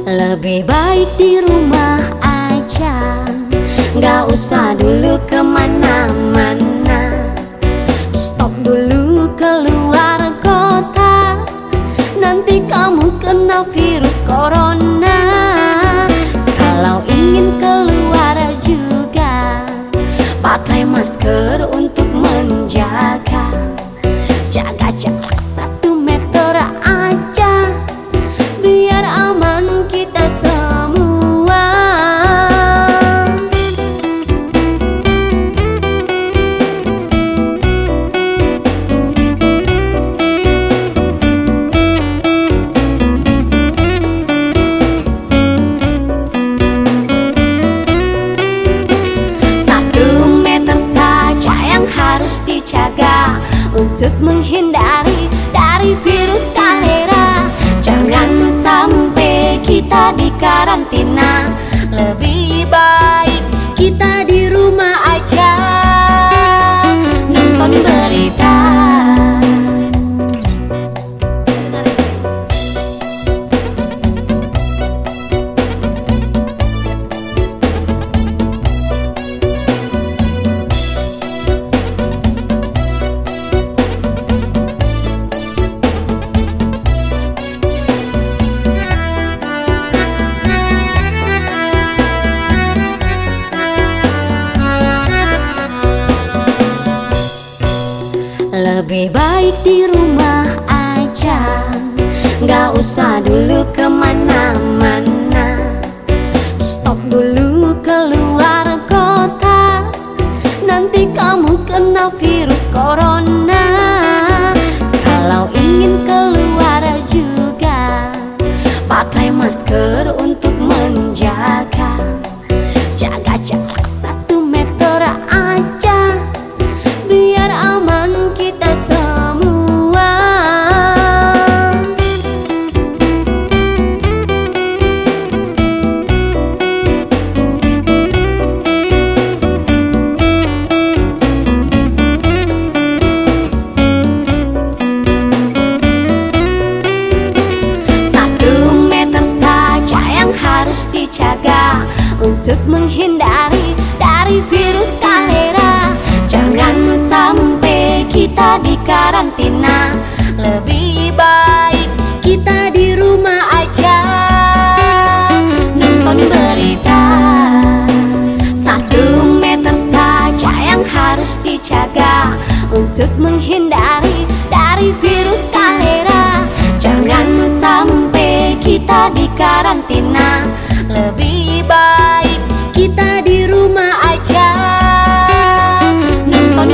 Lebih baik di rumah aja, gak usah dulu kemana-mana. Stop dulu keluar kota, nanti kamu kena virus corona. Kalau ingin keluar juga, pakai masker untuk menjaga. Jaga jarak 1 meter aja, biar aman kita semua. Harus dijaga untuk menghindari dari virus kolera. Jangan sampai kita dikarantina, lebih baik kita di rumah aja nonton berita. Lebih baik di rumah aja, gak usah dulu kemana-mana. Stop dulu keluar kota, nanti kamu kena virus corona. Kalau ingin keluar juga, pakai masker untuk menjaga. Jaga jarak 1 meter aja, biar aman kita semua. Harus dijaga untuk menghindari dari virus kolera. Jangan sampai kita dikarantina, lebih baik kita di rumah aja nonton berita. 1 meter saja yang harus dijaga untuk menghindari dari virus kolera. Jangan sampai kita dikarantina, lebih baik kita di rumah aja nonton